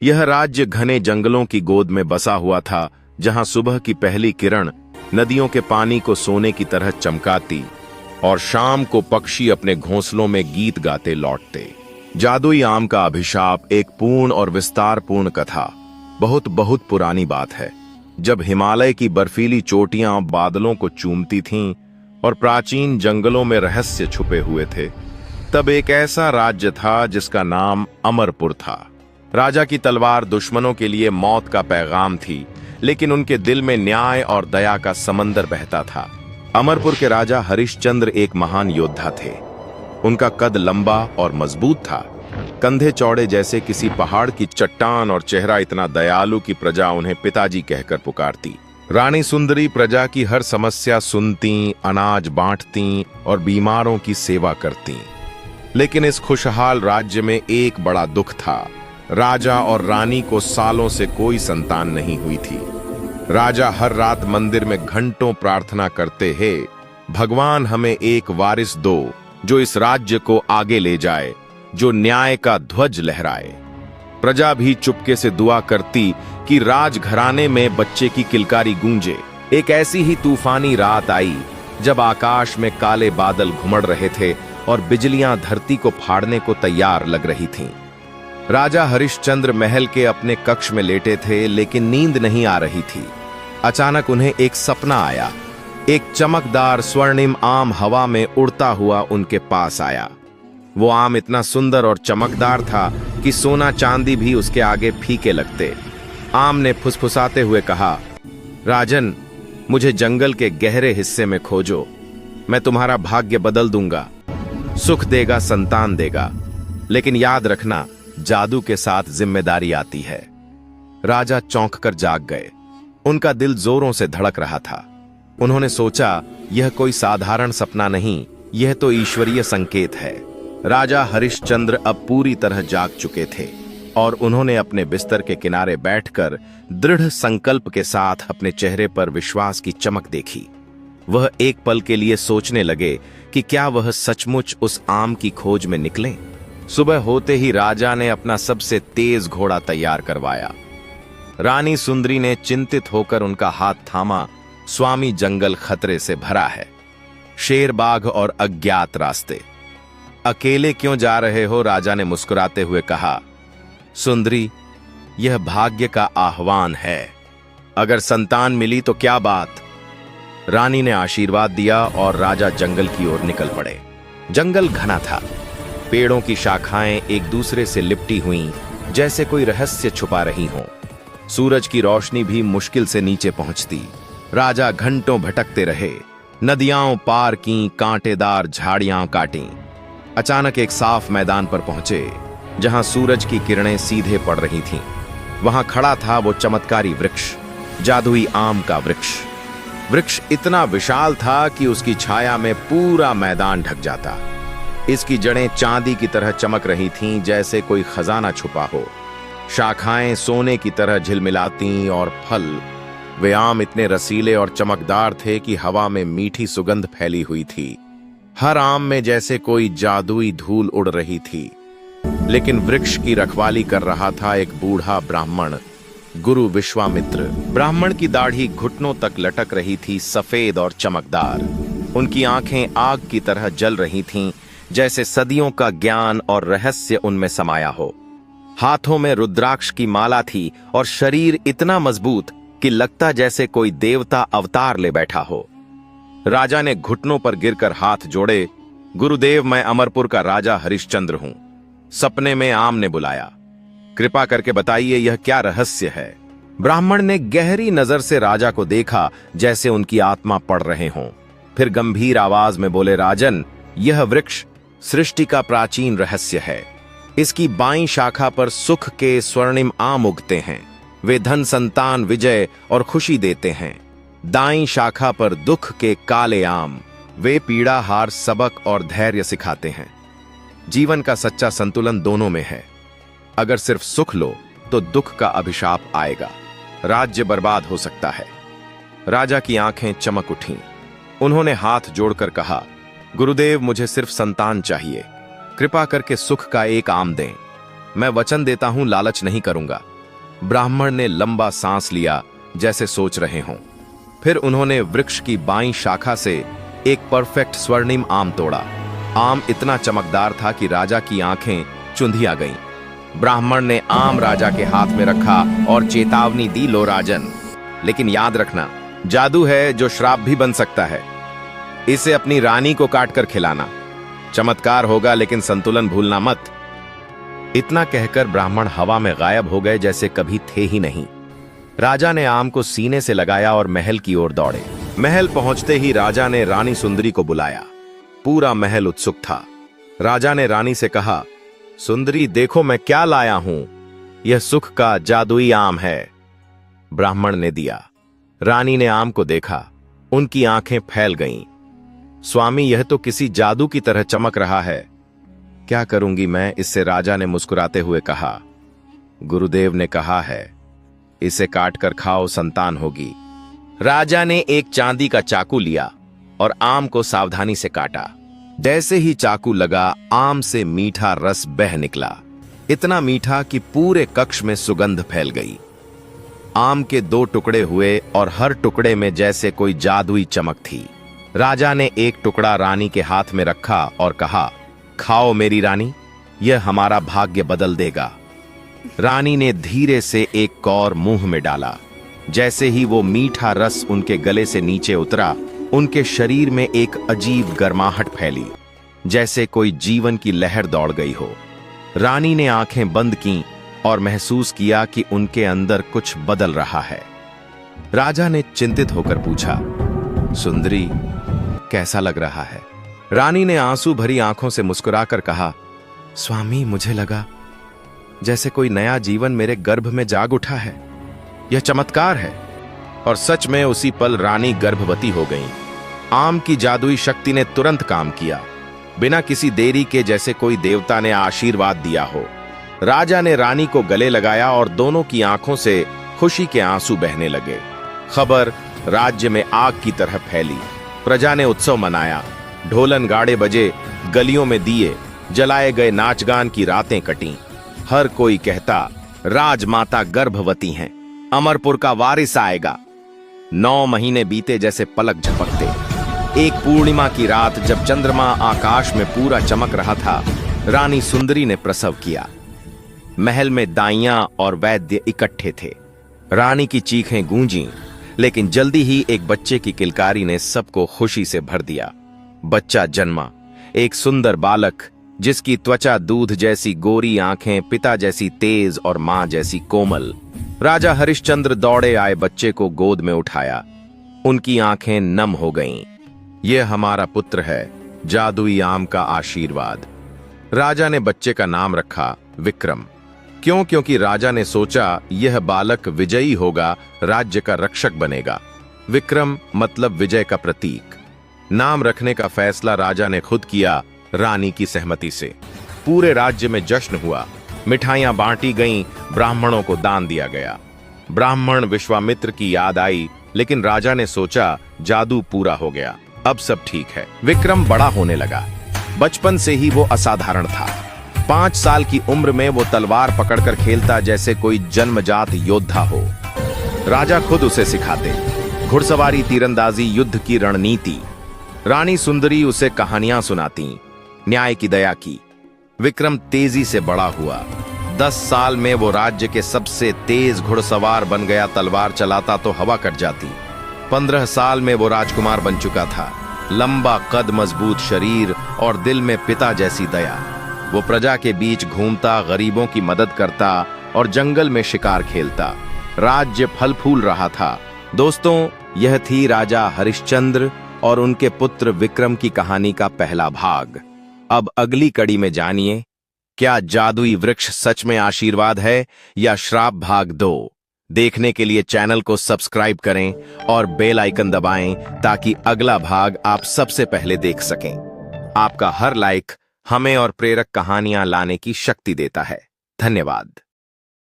यह राज्य घने जंगलों की गोद में बसा हुआ था, जहां सुबह की पहली किरण नदियों के पानी को सोने की तरह चमकाती और शाम को पक्षी अपने घोंसलों में गीत गाते लौटते। जादुई आम का अभिशाप एक पूर्ण और विस्तारपूर्ण कथा बहुत बहुत पुरानी बात है। जब हिमालय की बर्फीली चोटियां बादलों को चूमती थीं और प्राचीन जंगलों में रहस्य छुपे हुए थे, तब एक ऐसा राज्य था जिसका नाम अमरपुर था। राजा की तलवार दुश्मनों के लिए मौत का पैगाम थी, लेकिन उनके दिल में न्याय और दया का समंदर बहता था। अमरपुर के राजा हरिश्चंद्र एक महान योद्धा थे। उनका कद लंबा और मजबूत था, कंधे चौड़े जैसे किसी पहाड़ की चट्टान, और चेहरा इतना दयालु कि प्रजा उन्हें पिताजी कहकर पुकारती। रानी सुंदरी प्रजा की हर समस्या सुनती, अनाज बांटती और बीमारों की सेवा करती। लेकिन इस खुशहाल राज्य में एक बड़ा दुख था। राजा और रानी को सालों से कोई संतान नहीं हुई थी। राजा हर रात मंदिर में घंटों प्रार्थना करते, हे भगवान, हमें एक वारिस दो जो इस राज्य को आगे ले जाए, जो न्याय का ध्वज लहराए। प्रजा भी चुपके से दुआ करती कि राजघराने में बच्चे की किलकारी गूंजे। एक ऐसी ही तूफानी रात आई जब आकाश में काले बादल घुमड़ रहे थे और बिजलियां धरती को फाड़ने को तैयार लग रही थीं। राजा हरिश्चंद्र महल के अपने कक्ष में लेटे थे, लेकिन नींद नहीं आ रही थी। अचानक उन्हें एक सपना आया। एक चमकदार स्वर्णिम आम हवा में उड़ता हुआ उनके पास आया। वो आम इतना सुंदर और चमकदार था कि सोना चांदी भी उसके आगे फीके लगते। आम ने फुसफुसाते हुए कहा, राजन, मुझे जंगल के गहरे हिस्से में खोजो, मैं तुम्हारा भाग्य बदल दूंगा, सुख देगा, संतान देगा। लेकिन याद रखना, जादू के साथ जिम्मेदारी आती है। राजा चौंक कर जाग गए। उनका दिल जोरों से धड़क रहा था। उन्होंने सोचा, यह कोई साधारण सपना नहीं, यह तो ईश्वरीय संकेत है। राजा हरिश्चंद्र अब पूरी तरह जाग चुके थे और उन्होंने अपने बिस्तर के किनारे बैठकर दृढ़ संकल्प के साथ अपने चेहरे पर विश्वास की चमक देखी। वह एक पल के लिए सोचने लगे कि क्या वह सचमुच उस आम की खोज में निकले। सुबह होते ही राजा ने अपना सबसे तेज घोड़ा तैयार करवाया। रानी सुंदरी ने चिंतित होकर उनका हाथ थामा। स्वामी, जंगल खतरे से भरा है, शेर, बाघ और अज्ञात रास्ते। अकेले क्यों जा रहे हो? राजा ने मुस्कुराते हुए कहा। सुंदरी, यह भाग्य का आह्वान है। अगर संतान मिली तो क्या बात। रानी ने आशीर्वाद दिया और राजा जंगल की ओर निकल पड़े। जंगल घना था। पेड़ों की शाखाएं एक दूसरे से लिपटी हुईं, जैसे कोई रहस्य छुपा रही हों। सूरज की रोशनी भी मुश्किल से नीचे पहुंचती। राजा घंटों भटकते रहे, नदियां पार की, कांटेदार झाड़ियां काटी। अचानक एक साफ मैदान पर पहुंचे, जहां सूरज की किरणें सीधे पड़ रही थीं। वहां खड़ा था वो चमत्कारी वृक्ष, जादुई आम का वृक्ष। वृक्ष इतना विशाल था कि उसकी छाया में पूरा मैदान ढक जाता। इसकी जड़ें चांदी की तरह चमक रही थीं, जैसे कोई खजाना छुपा हो। शाखाएं सोने की तरह झिलमिलाती और फल, वे आम इतने रसीले और चमकदार थे कि हवा में मीठी सुगंध फैली हुई थी। हर आम में जैसे कोई जादुई धूल उड़ रही थी। लेकिन वृक्ष की रखवाली कर रहा था एक बूढ़ा ब्राह्मण, गुरु विश्वामित्र। ब्राह्मण की दाढ़ी घुटनों तक लटक रही थी, सफेद और चमकदार। उनकी आंखें आग की तरह जल रही थीं, जैसे सदियों का ज्ञान और रहस्य उनमें समाया हो। हाथों में रुद्राक्ष की माला थी और शरीर इतना मजबूत कि लगता जैसे कोई देवता अवतार ले बैठा हो। राजा ने घुटनों पर गिरकर हाथ जोड़े। गुरुदेव, मैं अमरपुर का राजा हरिश्चंद्र हूं। सपने में आम ने बुलाया। कृपा करके बताइए, यह क्या रहस्य है? ब्राह्मण ने गहरी नजर से राजा को देखा, जैसे उनकी आत्मा पढ़ रहे हों। फिर गंभीर आवाज में बोले, राजन, यह वृक्ष सृष्टि का प्राचीन रहस्य है। इसकी बाईं शाखा पर सुख के स्वर्णिम आम उगते हैं। वे धन, संतान, विजय और खुशी देते हैं। दाईं शाखा पर दुख के काले आम, वे पीड़ा, हार, सबक और धैर्य सिखाते हैं। जीवन का सच्चा संतुलन दोनों में है। अगर सिर्फ सुख लो तो दुख का अभिशाप आएगा, राज्य बर्बाद हो सकता है। राजा की आंखें चमक उठीं। उन्होंने हाथ जोड़कर कहा, गुरुदेव, मुझे सिर्फ संतान चाहिए। कृपा करके सुख का एक आम दें। मैं वचन देता हूं, लालच नहीं करूंगा। ब्राह्मण ने लंबा सांस लिया, जैसे सोच रहे हों। फिर उन्होंने वृक्ष की बाईं शाखा से एक परफेक्ट स्वर्णिम आम तोड़ा। आम इतना चमकदार था कि राजा की आंखें चुंधिया गईं। ब्राह्मण ने आम राजा के हाथ में रखा और चेतावनी दी, लो राजन, लेकिन याद रखना, जादू है जो श्राप भी बन सकता है। इसे अपनी रानी को काटकर खिलाना। चमत्कार होगा, लेकिन संतुलन भूलना मत। इतना कहकर ब्राह्मण हवा में गायब हो गए, जैसे कभी थे ही नहीं। राजा ने आम को सीने से लगाया और महल की ओर दौड़े। महल पहुंचते ही राजा ने रानी सुंदरी को बुलाया। पूरा महल उत्सुक था। राजा ने रानी से कहा, सुंदरी, देखो मैं क्या लाया हूं। यह सुख का जादुई आम है। ब्राह्मण ने दिया। रानी ने आम को देखा। उनकी आंखें फैल गईं। स्वामी, यह तो किसी जादू की तरह चमक रहा है। क्या करूंगी मैं इससे? राजा ने मुस्कुराते हुए कहा। गुरुदेव ने कहा है, इसे काटकर खाओ, संतान होगी। राजा ने एक चांदी का चाकू लिया और आम को सावधानी से काटा। जैसे ही चाकू लगा, आम से मीठा रस बह निकला। इतना मीठा कि पूरे कक्ष में सुगंध फैल गई। आम के 2 टुकड़े हुए और हर टुकड़े में जैसे कोई जादुई चमक थी। राजा ने एक टुकड़ा रानी के हाथ में रखा और कहा, खाओ मेरी रानी, यह हमारा भाग्य बदल देगा। रानी ने धीरे से एक कौर मुंह में डाला। जैसे ही वो मीठा रस उनके गले से नीचे उतरा, उनके शरीर में एक अजीब गर्माहट फैली, जैसे कोई जीवन की लहर दौड़ गई हो। रानी ने आंखें बंद कीं और महसूस किया कि उनके अंदर कुछ बदल रहा है। राजा ने चिंतित होकर पूछा, सुंदरी, कैसा लग रहा है? रानी ने आंसू भरी आंखों से मुस्कुराकर कहा, स्वामी, मुझे लगा जैसे कोई नया जीवन मेरे गर्भ में जाग उठा है। यह चमत्कार है। और सच में उसी पल रानी गर्भवती हो गईं। आम की जादुई शक्ति ने तुरंत काम किया, बिना किसी देरी के, जैसे कोई देवता ने आशीर्वाद दिया हो। राजा ने रानी को गले लगाया और दोनों की आंखों से खुशी के आंसू बहने लगे। खबर राज्य में आग की तरह फैली। प्रजा ने उत्सव मनाया। ढोलन गाड़े बजे, गलियों में दिए जलाए गए, नाच गान की रातें कटी। हर कोई कहता, राजमाता गर्भवती हैं, अमरपुर का वारिस आएगा। 9 महीने बीते जैसे पलक झपकते। एक पूर्णिमा की रात, जब चंद्रमा आकाश में पूरा चमक रहा था, रानी सुंदरी ने प्रसव किया। महल में दाइयां और वैद्य इकट्ठे थे। रानी की चीखें गूंजीं, लेकिन जल्दी ही एक बच्चे की किलकारी ने सबको खुशी से भर दिया। बच्चा जन्मा, एक सुंदर बालक, जिसकी त्वचा दूध जैसी गोरी, आंखें पिता जैसी तेज और मां जैसी कोमल। राजा हरिश्चंद्र दौड़े आए, बच्चे को गोद में उठाया। उनकी आंखें नम हो गईं। यह हमारा पुत्र है, जादुई आम का आशीर्वाद। राजा ने बच्चे का नाम रखा विक्रम। क्यों? क्योंकि राजा ने सोचा यह बालक विजयी होगा, राज्य का रक्षक बनेगा। विक्रम मतलब विजय का प्रतीक। नाम रखने का फैसला राजा ने खुद किया, रानी की सहमति से। पूरे राज्य में जश्न हुआ। मिठाइयां बांटी गईं, ब्राह्मणों को दान दिया गया। ब्राह्मण विश्वामित्र की याद आई, लेकिन राजा ने सोचा जादू पूरा हो गया, अब सब ठीक है। विक्रम बड़ा होने लगा। बचपन से ही वो असाधारण था। 5 साल की उम्र में वो तलवार पकड़कर खेलता जैसे कोई जन्मजात योद्धा हो। राजा खुद उसे सिखाते, घुड़सवारी, तीरंदाजी, युद्ध की रणनीति। रानी सुंदरी उसे कहानियां सुनाती, न्याय की दया की। विक्रम तेजी से बड़ा हुआ। 10 साल में वो राज्य के सबसे तेज घुड़सवार बन गया। तलवार चलाता तो हवा कट जाती। 15 साल में वो राजकुमार बन चुका था। लंबा कद, मजबूत शरीर और दिल में पिता जैसी दया। वो प्रजा के बीच घूमता, गरीबों की मदद करता और जंगल में शिकार खेलता। राज्य फल फूल रहा था। दोस्तों, यह थी राजा हरिश्चंद्र और उनके पुत्र विक्रम की कहानी का पहला भाग। अब अगली कड़ी में जानिए, क्या जादुई वृक्ष सच में आशीर्वाद है या श्राप? भाग 2 देखने के लिए चैनल को सब्सक्राइब करें और बेल आइकन दबाएं, ताकि अगला भाग आप सबसे पहले देख सकें। आपका हर लाइक हमें और प्रेरक कहानियां लाने की शक्ति देता है। धन्यवाद।